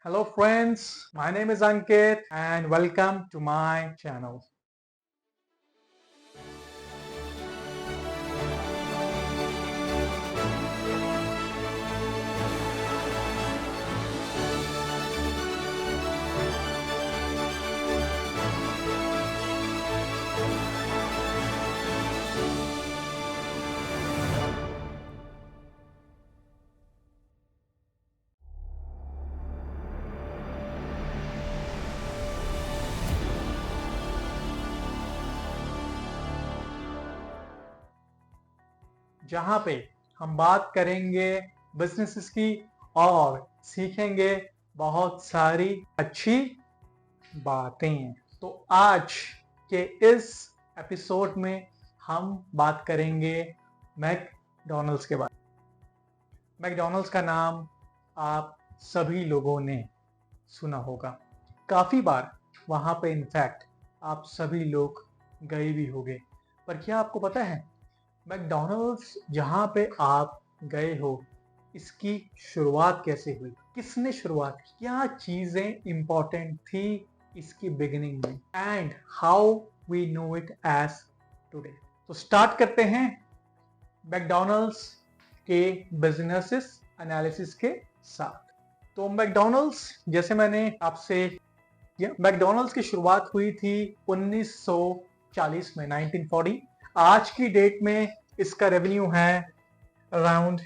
Hello friends, my name is Ankit and welcome to my channel. जहां पे हम बात करेंगे बिजनेसेस की और सीखेंगे बहुत सारी अच्छी बातें। तो आज के इस एपिसोड में हम बात करेंगे मैकडॉनल्ड्स के बारे में। मैकडॉनल्ड्स का नाम आप सभी लोगों ने सुना होगा, काफी बार वहां पे इनफैक्ट आप सभी लोग गए भी होंगे। पर क्या आपको पता है मैकडॉनल्ड्स जहां पे आप गए हो इसकी शुरुआत कैसे हुई, किसने शुरुआत की, क्या चीजें इंपॉर्टेंट थी इसकी बिगिनिंग में, and how we know it as today. तो स्टार्ट करते हैं मैकडॉनल्ड्स के बिजनेसेस एनालिसिस के साथ। तो मैकडॉनल्ड्स, जैसे मैंने आपसे मैकडॉनल्ड्स की शुरुआत हुई थी 1940 में, 1940। आज की डेट में इसका रेवेन्यू है अराउंड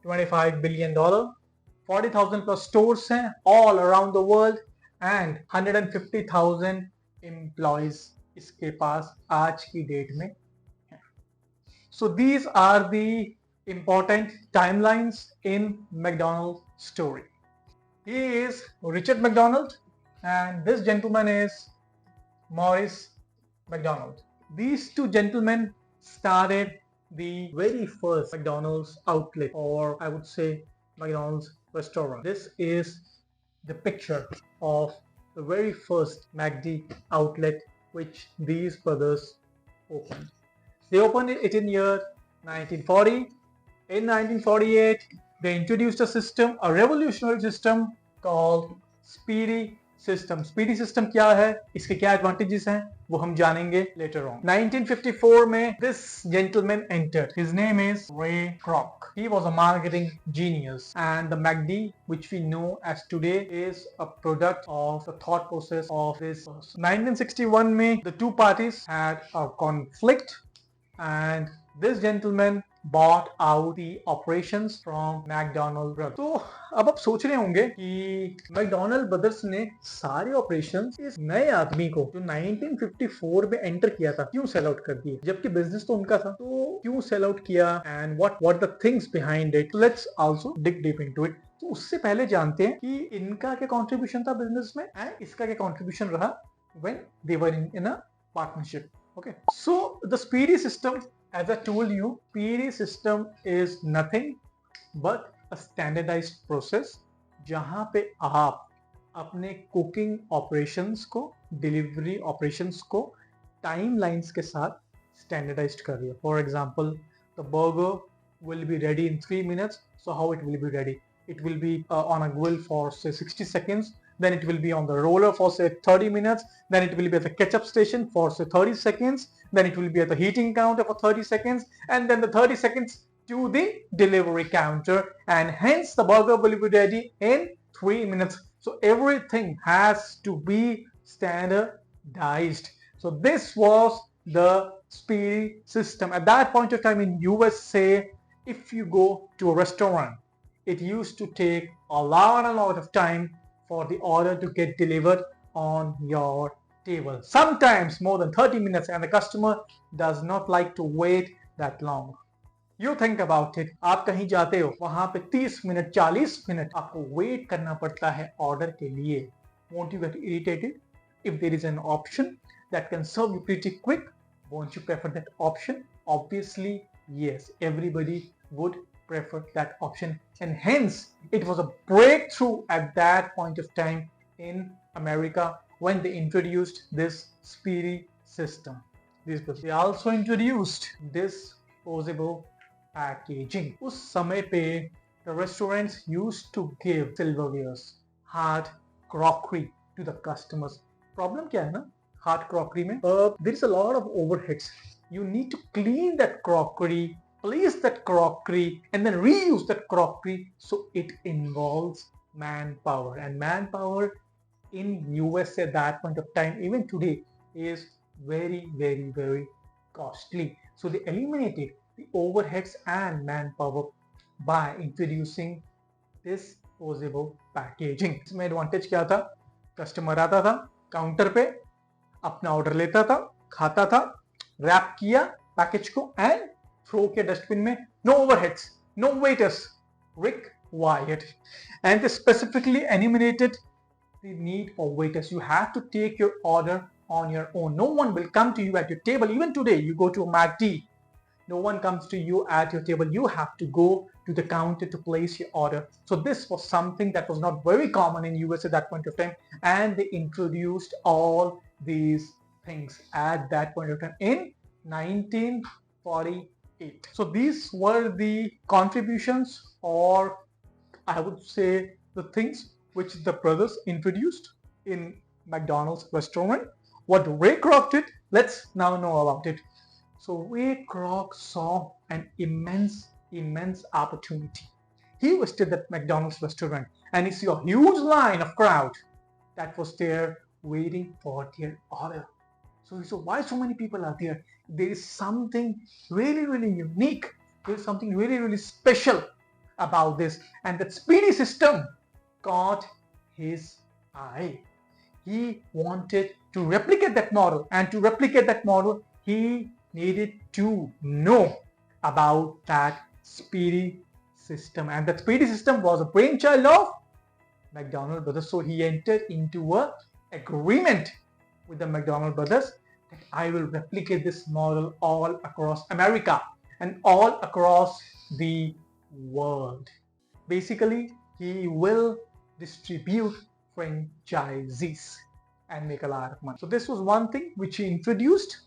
$25 बिलियन, 40,000 प्लस स्टोर्स हैं all around the world and 150,000 employees इसके पास आज की डेट में हैं। So these are the important timelines in McDonald story. He is Richard McDonald and this gentleman is Maurice McDonald. These two gentlemen started the very first McDonald's outlet, or I would say McDonald's restaurant. This is the picture of the very first McD outlet which these brothers opened. They opened it in year 1940. In 1948, they introduced a system, a revolutionary system called Speedy System. Speedy System क्या है, इसके क्या advantages हैं, वो हम जानेंगे later on. 1954 में this gentleman entered. His name is Ray Kroc. He was a marketing genius, and the McD, which we know as today, is a product of the thought process of this person. 1961 में the two parties had a conflict, and this gentleman bought out the operations from McDonald brothers. तो अब आप सोच रहे होंगे कि McDonald brothers ने सारे ऑपरेशंस इस नए आदमी को जो 1954 में एंटर किया था क्यों सेल आउट कर दिए, जबकि बिजनेस तो उनका था, तो क्यों सेल आउट किया and what the things behind it. Let's also dig deep into it. तो उससे पहले जानते हैं कि इनका क्या कंट्रीब्यूशन था बिजनेस में एंड इसका क्या कंट्रीब्यूशन रहा when they were in a partnership. Okay, so the Speedy System, as I told you, Speedy System is nothing but a standardized process जहां पे आप अपने कुकिंग ऑपरेशंस को, डिलीवरी ऑपरेशंस को टाइमलाइंस के साथ स्टैंडर्डाइज्ड कर रही है। For example, the burger will be ready in 3 minutes. So how it will be ready? It will be on a grill for say 60 seconds. Then it will be on the roller for say 30 minutes. Then it will be at the ketchup station for say 30 seconds. Then it will be at the heating counter for 30 seconds. And then the 30 seconds to the delivery counter. And hence the burger will be ready in 3 minutes. So everything has to be standardized. So this was the Speedy System. At that point of time in USA, if you go to a restaurant, it used to take a lot of time for the order to get delivered on your table. Sometimes more than 30 minutes, and the customer does not like to wait that long. You think about it, आप कहीं जाते हो, वहां पे 30 minute 40 minute आपको wait करना पड़ता है ऑर्डर के लिए. Won't you get irritated? If there is an option that can serve you pretty quick, won't you prefer that option? Obviously, yes, everybody would prefer that option, and hence it was a breakthrough at that point of time in America when they introduced this Speedy System. They also introduced disposable packaging. उस समय पे the restaurants used to give silverwares. hard crockery to the customers. Problem क्या है ना, hard crockery में there is a lot of overheads. You need to clean that crockery, place that crockery, and then reuse that crockery. So it involves manpower, and manpower in USA at that point of time, even today, is very, very, very costly. So they eliminated the overheads and manpower by introducing disposable packaging. इसमें advantage क्या था? Customer आता था counter पे, अपना order लेता था, खाता था, रैप किया पैकेज को एंड थ्रो किया डस्टबिन में. No overheads, no waiters required, and they specifically eliminated the need for waiters. You have to take your order on your own. No one will come to you at your table. Even today, you go to a McD, no one comes to you at your table. You have to go to the counter to place your order. So this was something that was not very common in US at that point of time, and they introduced all these things at that point of time in 1948. So these were the contributions, or I would say the things which the brothers introduced in McDonald's restaurant. What Ray Kroc did, let's now know about it. So Ray Kroc saw an immense opportunity. He visited that McDonald's restaurant and he saw a huge line of crowd that was there waiting for their order. So he said, why so many people are there? There is something really, really unique. There is something really, really special about this. And that Speedy System caught his eye. He wanted to replicate that model, and to replicate that model, he needed to know about that Speedy System. And that Speedy System was a brainchild of McDonald brothers. So he entered into an agreement with the McDonald brothers that I will replicate this model all across America and all across the world. Basically, he will distribute franchisees and make a lot of money. So this was one thing which he introduced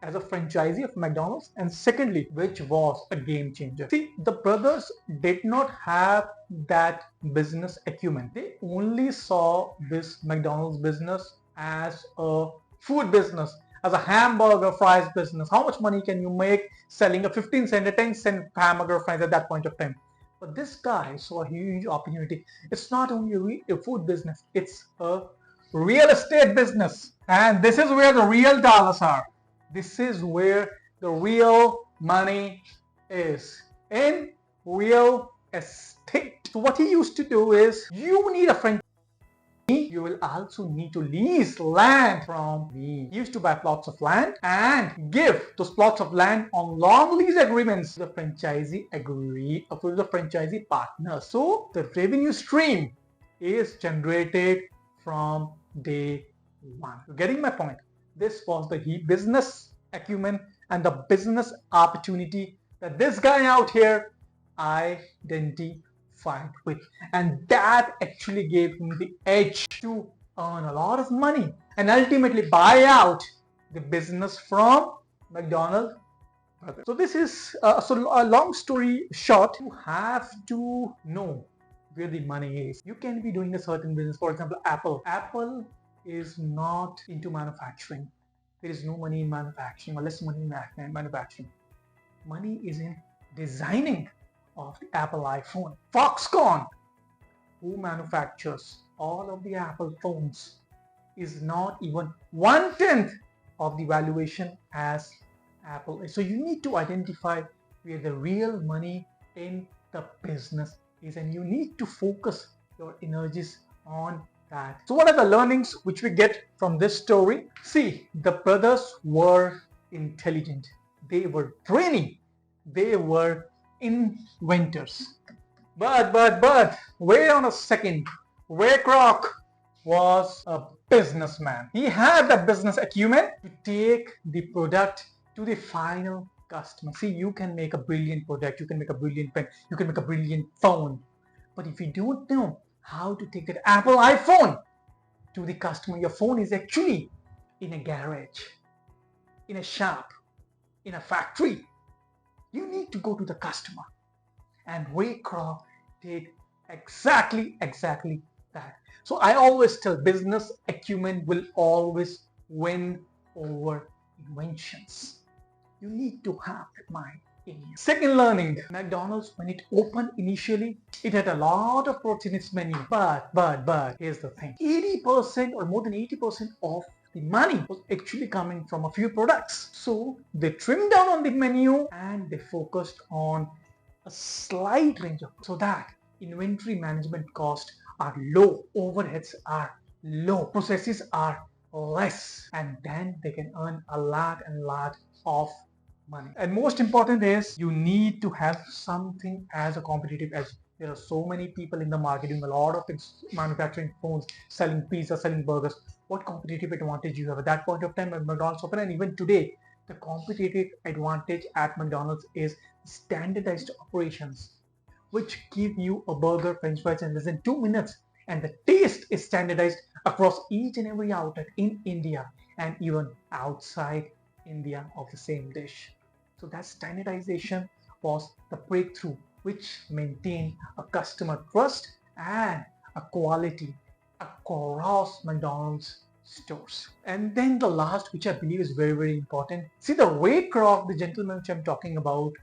as a franchisee of McDonald's, and secondly, which was a game changer. See, the brothers did not have that business acumen. They only saw this McDonald's business as a food business, as a hamburger fries business. How much money can you make selling a 15 cent, a 10 cent hamburger fries at that point of time? But this guy saw a huge opportunity. It's not only a food business, it's a real estate business. And this is where the real dollars are. This is where the real money is, in real estate. So what he used to do is, you need a franchise, you will also need to lease land from me. He used to buy plots of land and give those plots of land on long lease agreements to the franchisee partners. So the revenue stream is generated from day one. You're getting my point? This was the business acumen and the business opportunity that this guy out here identified with, and that actually gave him the edge to earn a lot of money and ultimately buy out the business from McDonald. So this is so a long story short, you have to know where the money is. You can be doing a certain business, for example, Apple is not into manufacturing. There is no money in manufacturing, or less money in manufacturing. Money is in designing of the Apple iPhone. Foxconn, who manufactures all of the Apple phones, is not even 1/10 of the valuation as Apple is. So you need to identify where the real money in the business is, and you need to focus your energies on that. So what are the learnings which we get from this story? See, the brothers were intelligent, they were brainy, they were inventors. But wait on a second. Ray Kroc was a businessman. He had that business acumen to take the product to the final customer. See, you can make a brilliant product, you can make a brilliant pen, you can make a brilliant phone, but if you don't know how to take that Apple iPhone to the customer, your phone is actually in a garage, in a shop, in a factory. You need to go to the customer. And Ray Kroc did exactly that. So I always tell business acumen will always win over inventions. You need to have that mind in you. Second learning, McDonald's, when it opened initially, it had a lot of protein in its menu. But here's the thing. 80% or more than 80% of the money was actually coming from a few products. So they trimmed down on the menu and they focused on a slight range of, so that inventory management costs are low, overheads are low, processes are less, and then they can earn a lot of money. And most important is you need to have something as a competitive edge. There are so many people in the market doing a lot of things, manufacturing phones, selling pizza, selling burgers. What competitive advantage you have at that point of time at McDonald's open? And even today, the competitive advantage at McDonald's is standardized operations, which give you a burger, french fries in less than 2 minutes, and the taste is standardized across each and every outlet in India and even outside India of the same dish. So that standardization was the breakthrough which maintained a customer trust and a quality across McDonald's stores. And then the last, which I believe is very important. See, the Ray Kroc, the gentleman which I'm talking about,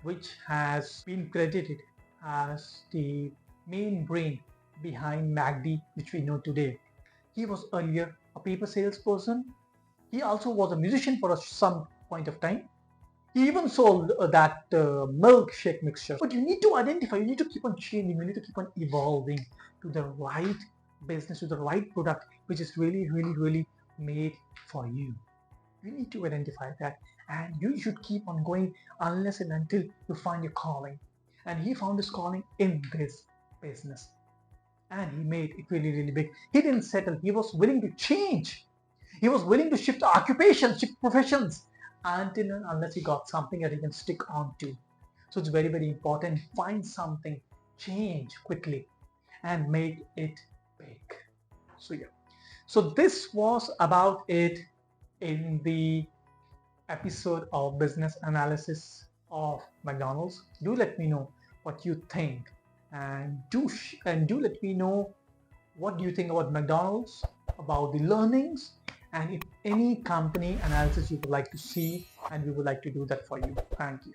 which has been credited as the main brain behind MACD, which we know today. He was earlier a paper salesperson. He also was a musician for some point of time. He even sold that milkshake mixture. But you need to identify, you need to keep on changing, you need to keep on evolving to the right business, to the right product, which is really made for you. You need to identify that, and you should keep on going unless and until you find your calling. And he found his calling in this business, and he made it really big. He didn't settle. He was willing to change. He was willing to shift occupations, shift professions, until and unless he got something that he can stick on to. So it's very important. Find something, change quickly, and make it big. So yeah. So this was about it in the episode of business analysis of McDonald's. Do let me know what you think, and do let me know what do you think about McDonald's, about the learnings, and if any company analysis you would like to see, and we would like to do that for you. Thank you.